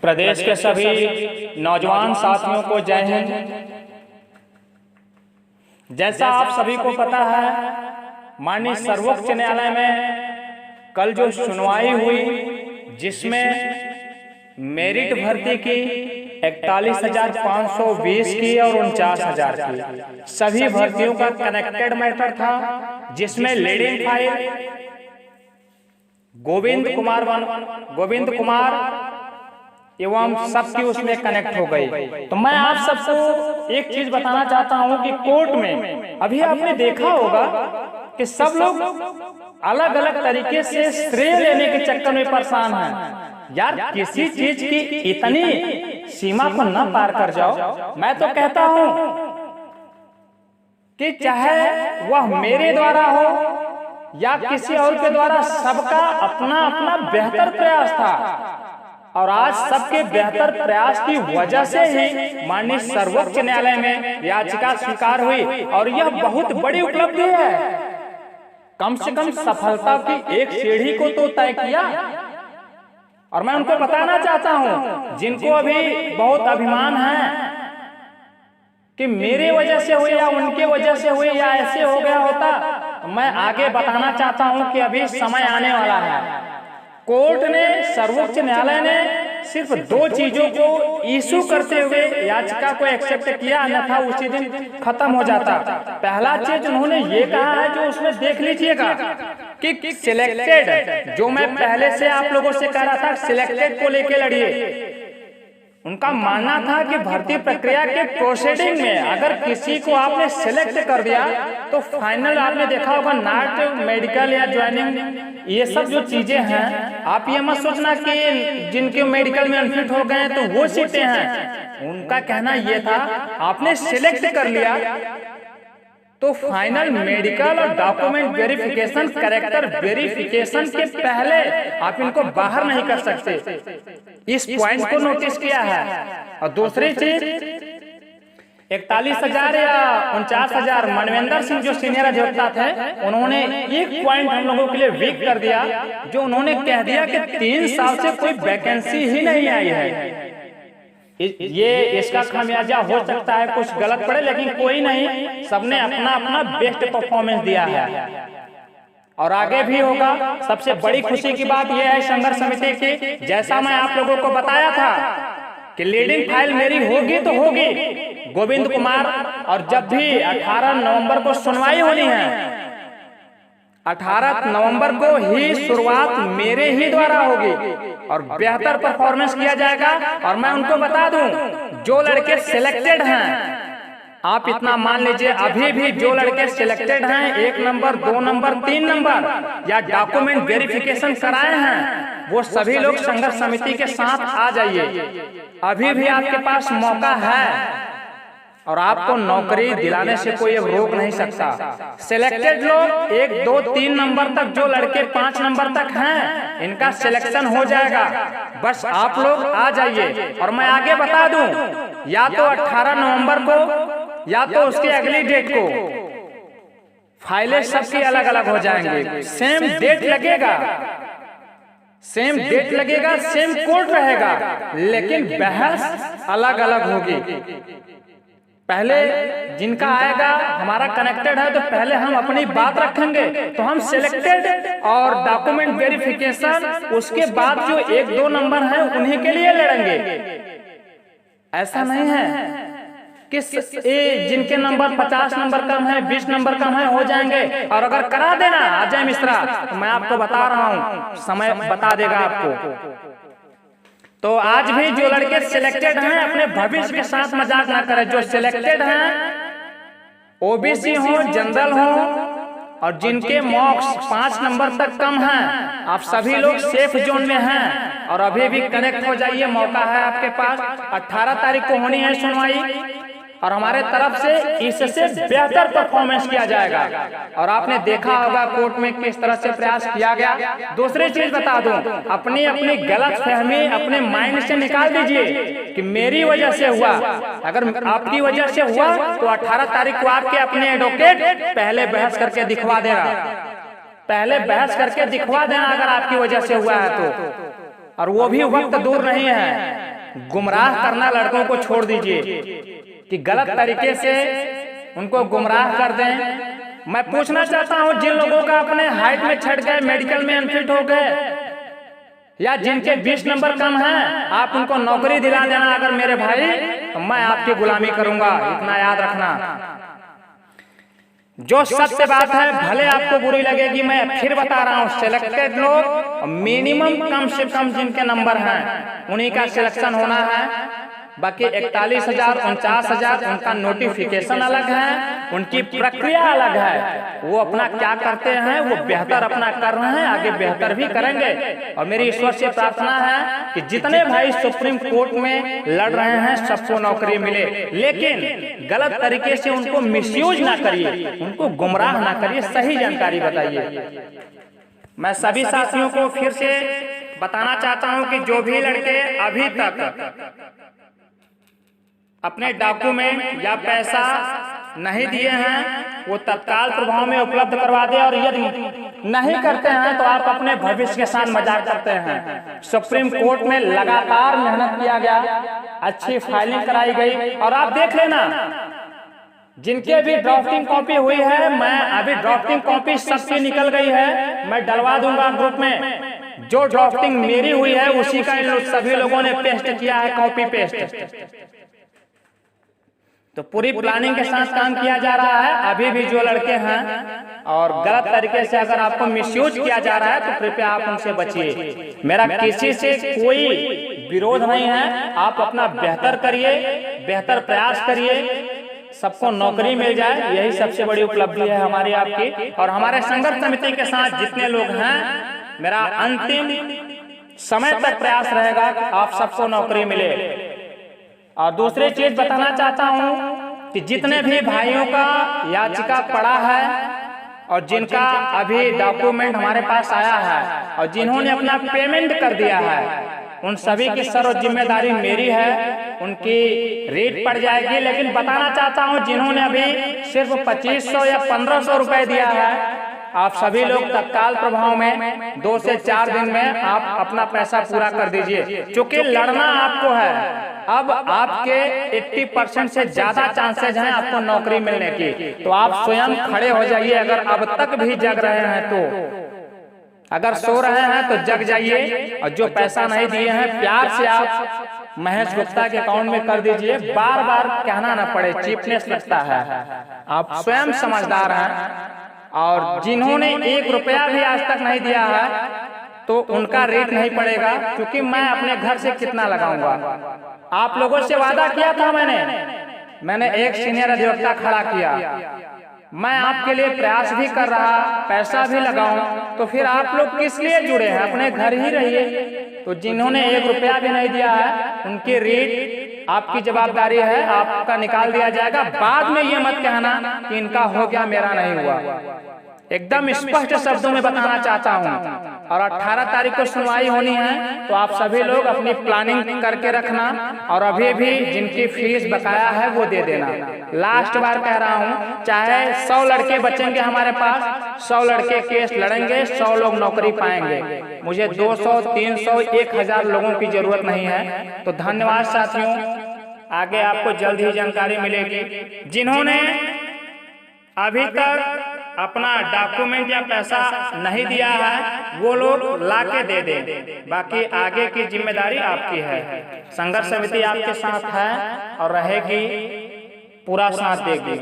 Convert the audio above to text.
प्रदेश के सभी नौजवान साथियों को जय हिंद। जैसा आप सभी को पता है, माननीय सर्वोच्च न्यायालय में कल जो सुनवाई हुई, जिसमें मेरिट भर्ती की 41,520 की और 49,000 की सभी भर्तियों का कनेक्टेड मैटर था, जिसमें लीडिंग फाइल गोविंद कुमार एवं सबकी उसमें कनेक्ट हो गई। तो मैं आप सबको एक चीज बताना चाहता हूं कि कोर्ट में अभी आपने देखा होगा कि सब लोग अलग अलग तरीके से श्रेय लेने के चक्कर में परेशान हैं। यार, किसी चीज की इतनी सीमा को न पार कर जाओ। मैं तो कहता हूं कि चाहे वह मेरे द्वारा हो या किसी और के द्वारा, सबका अपना अपना बेहतर प्रयास था और आज सबके बेहतर प्रयास की वजह से ही माननीय सर्वोच्च न्यायालय में याचिका स्वीकार हुई और यह बहुत बड़ी उपलब्धि है। कम से कम सफलता की एक सीढ़ी को तो तय किया। और मैं उनको बताना चाहता हूं, जिनको अभी बहुत अभिमान है कि मेरे वजह से हुई या उनके वजह से हुई या ऐसे हो गया होता, तो मैं आगे बताना चाहता हूं कि अभी समय आने वाला है। कोर्ट ने, सर्वोच्च न्यायालय ने सिर्फ दो चीजों को इशू करते हुए याचिका को एक्सेप्ट किया, अन्यथा उसी दिन खत्म हो जाता। पहला चीज उन्होंने ये कहा है, जो उसमें देख लीजिएगा कि सिलेक्टेड, जो मैं पहले से आप लोगों से कह रहा था, सिलेक्टेड को लेके लड़िए। उनका मानना था कि भर्ती प्रक्रिया के प्रोसीडिंग में अगर किसी को आपने सिलेक्ट कर दिया तो फाइनल, आपने देखा होगा, नॉट मेडिकल या ज्वाइनिंग, ये सब जो चीजें हैं, आप ये मत सोचना कि जिनके मेडिकल में अनफिट हो गए तो वो सीटें हैं। उनका कहना ये था, आपने सिलेक्ट कर लिया तो फाइनल मेडिकल और डॉक्यूमेंट वेरिफिकेशन, कैरेक्टर वेरिफिकेशन के पहले आप इनको बाहर नहीं कर सकते। इस पॉइंट को नोटिस किया है। और दूसरी चीज, 41,000 या 49,000, मनवेंद्र सिंह जो सीनियर अधिवक्ता थे, उन्होंने एक पॉइंट हम लोगों के लिए वीक कर दिया, जो उन्होंने कह दिया कि 3 साल से कोई वैकेंसी ही नहीं आई है। ये इसका खामियाजा हो सकता है, कुछ गलत पड़े, लेकिन कोई नहीं, सबने अपना अपना बेस्ट परफॉर्मेंस दिया है और आगे भी होगा। सबसे बड़ी खुशी की बात यह है संघर्ष समिति की, जैसा मैं आप लोगों को बताया था कि लीडिंग फाइल मेरी होगी तो होगी गोविंद कुमार, और जब भी 18 नवंबर को सुनवाई होनी है, 18 नवंबर को ही शुरुआत मेरे ही द्वारा होगी और बेहतर परफॉर्मेंस किया जाएगा। और मैं उनको बता दूं, जो लड़के सिलेक्टेड हैं, आप इतना मान लीजिए, अभी भी जो लड़के सिलेक्टेड हैं, 1 नंबर, 2 नंबर, 3 नंबर या डॉक्यूमेंट वेरिफिकेशन कराए हैं, वो सभी लोग संघर्ष समिति के साथ आ जाइए। अभी भी आपके पास मौका है और आपको नौकरी दिलाने से कोई अब रोक नहीं सकता। सिलेक्टेड लोग 1, 2, 3 नंबर तक, जो लड़के 5 नंबर तक हैं, इनका सिलेक्शन हो जाएगा। बस आप लोग आ जाइए। और मैं आगे बता दूं, या तो 18 नवंबर को या तो उसकी अगली डेट को फाइलें सबकी अलग अलग हो जाएंगे। सेम डेट लगेगा, सेम डेट लगेगा, सेम कोर्ट रहेगा, लेकिन बहस अलग अलग होगी। पहले जिनका आएगा, हमारा कनेक्टेड है, तो पहले हम अपनी बात रखेंगे, तो हम सिलेक्टेड और डॉक्यूमेंट वेरिफिकेशन, उसके बाद जो 1, 2 नंबर हैं उन्हीं के लिए लड़ेंगे। ऐसा नहीं है कि जिनके नंबर 50 नंबर कम है, 20 नंबर कम है, हो जाएंगे। और अगर करा देना अजय मिश्रा, तो मैं आपको बता रहा हूं, समय बता देगा आपको। तो आज भी जो लड़के सिलेक्टेड हैं, अपने भविष्य के साथ मजाक ना करें। जो सिलेक्टेड हैं, ओबीसी हो, जनरल हो, और जिनके मार्क्स 5 नंबर तक कम हैं, आप सभी लोग सेफ जोन में हैं और अभी भी कनेक्ट हो जाइए, मौका है आपके पास। 18 तारीख को होनी है सुनवाई और हमारे तरफ से इससे बेहतर परफॉर्मेंस किया जाएगा। और आपने देखा होगा कोर्ट में किस तरह से प्रयास किया गया। दूसरी चीज बता दूं, अपनी अपनी गलत फहमी अपने माइंड से निकाल दीजिए कि मेरी वजह से हुआ। अगर आपकी वजह से हुआ तो 18 तारीख को आपके अपने एडवोकेट पहले बहस करके दिखवा देगा, पहले बहस करके दिखवा देना अगर आपकी वजह से हुआ है तो। और वो भी वक्त दूर नहीं है। गुमराह करना लड़कों को छोड़ दीजिए कि गलत तरीके से उनको गुमराह कर दें। मैं पूछना चाहता हूं, जिन लोगों का अपने हाइट में छट गए, मेडिकल में अनफिट हो गए, या जिनके 20 नंबर कम हैं, आप उनको नौकरी दिला देना अगर मेरे भाई, तो मैं आपकी गुलामी करूंगा, इतना याद रखना। जो सत्य बात है, भले आपको बुरी लगेगी, मैं फिर बता रहा हूं, सिलेक्टेड लोग मिनिमम कम से कम जिनके नंबर हैं उन्हीं का सिलेक्शन होना है। बाकी 41,000 49,000 उनका नोटिफिकेशन अलग है, उनकी प्रक्रिया अलग है। वो अपना क्या करते हैं, वो बेहतर अपना कर रहे हैं, आगे बेहतर भी करेंगे। और मेरी ईश्वर से प्रार्थना है कि जितने भाई सुप्रीम कोर्ट में लड़ रहे हैं सबको नौकरी मिले, लेकिन गलत तरीके से उनको मिसयूज ना करिए, उनको गुमराह ना करिए, सही जानकारी बताइए। मैं सभी साथियों को फिर से बताना चाहता हूं कि जो भी लड़के अभी तक अपने डॉक्यूमेंट या पैसा नहीं दिए हैं, वो तत्काल प्रभाव में उपलब्ध करवा दे। और यदि नहीं करते हैं तो आप अपने भविष्य के साथ मजाक करते हैं। सुप्रीम कोर्ट में लगातार मेहनत किया गया, अच्छी फाइलिंग कराई गई, और आप देख लेना जिनके भी ड्राफ्टिंग कॉपी हुई है, मैं अभी ड्राफ्टिंग कॉपी सबकी निकल गई है, मैं डलवा दूंगा ग्रुप में। जो ड्राफ्टिंग मेरी हुई है उसी का इन सभी लोगों ने पेस्ट किया है, कॉपी पेस्ट। तो पूरी प्लानिंग के साथ काम किया जा रहा है। अभी भी जो लड़के हैं और गलत तरीके से अगर आपको मिसयूज किया जा रहा है तो कृपया आप उनसे बचिए। मेरा किसी से कोई विरोध नहीं है, आप अपना बेहतर करिए, बेहतर प्रयास करिए, सबको नौकरी मिल जाए, यही सबसे बड़ी उपलब्धि है हमारी आपकी। और हमारे संघर्ष समिति के साथ जितने लोग हैं, मेरा अंतिम समय तक प्रयास रहेगा कि आप सबको नौकरी मिले। और दूसरी चीज बताना चाहता हूं कि जितने भी भाइयों का याचिका पड़ा है और जिनका अभी डॉक्यूमेंट हमारे पास आया है और जिन्होंने अपना पेमेंट कर दिया है, उन सभी की सर्व जिम्मेदारी मेरी है, उनकी रेट पड़ जाएगी। लेकिन बताना चाहता हूं, जिन्होंने अभी सिर्फ 2500 या 1500 रुपए दिया है, आप सभी लोग तत्काल प्रभाव में 2 से 4 दिन में आप अपना पैसा पूरा कर दीजिए। क्योंकि लड़ना आपको है, अब आपके 80% से ज्यादा चांसेज हैं आपको नौकरी मिलने की। तो आप स्वयं खड़े हो जाइए। अगर अब तक भी जग रहे हैं तो, अगर सो रहे हैं तो जग जाइए। और जो पैसा नहीं दिए हैं, प्यार से आप महेश गुप्ता के अकाउंट में कर दीजिए। बार बार कहना ना पड़े, चीपनेस लगता है। आप स्वयं समझदार हैं। और जिन्होंने 1 रुपया भी आज तक नहीं दिया है तो उनका रेट नहीं पड़ेगा, क्योंकि मैं अपने घर से कितना लगाऊंगा। आप लोगों से वादा किया था मैंने एक सीनियर अधिवक्ता खड़ा किया। मैं आपके लिए प्रयास भी कर रहा, पैसा भी लगाऊं, तो फिर आप लोग किस लिए जुड़े हैं? अपने घर ही रहिए। तो जिन्होंने 1 रुपया भी नहीं दिया है उनकी रेट आपकी जवाबदारी है, आपका निकाल दिया जाएगा। बाद में ये मत कहना कि इनका हो गया मेरा नहीं हुआ। एकदम स्पष्ट शब्दों में बताना चाहता हूं। और 18 तारीख को सुनवाई होनी है, तो आप सभी लोग अपनी प्लानिंग करके रखना। और अभी भी जिनकी फीस बकाया है वो दे देना। लास्ट बार कह रहा हूं, चाहे 100 लड़के बचेंगे हमारे पास, 100 लड़के केस लड़ेंगे, 100 लोग नौकरी पाएंगे। मुझे 200, 300, 1000 लोगों की जरूरत नहीं है। तो धन्यवाद साथियों, आगे आपको जल्द ही जानकारी मिलेगी। जिन्होंने अभी तक अपना डॉक्यूमेंट या पैसा नहीं दिया है वो लोग लाके दे दें, बाकी आगे की जिम्मेदारी आपकी है। संघर्ष समिति आपके साथ है और रहेगी, पूरा साथ देगी।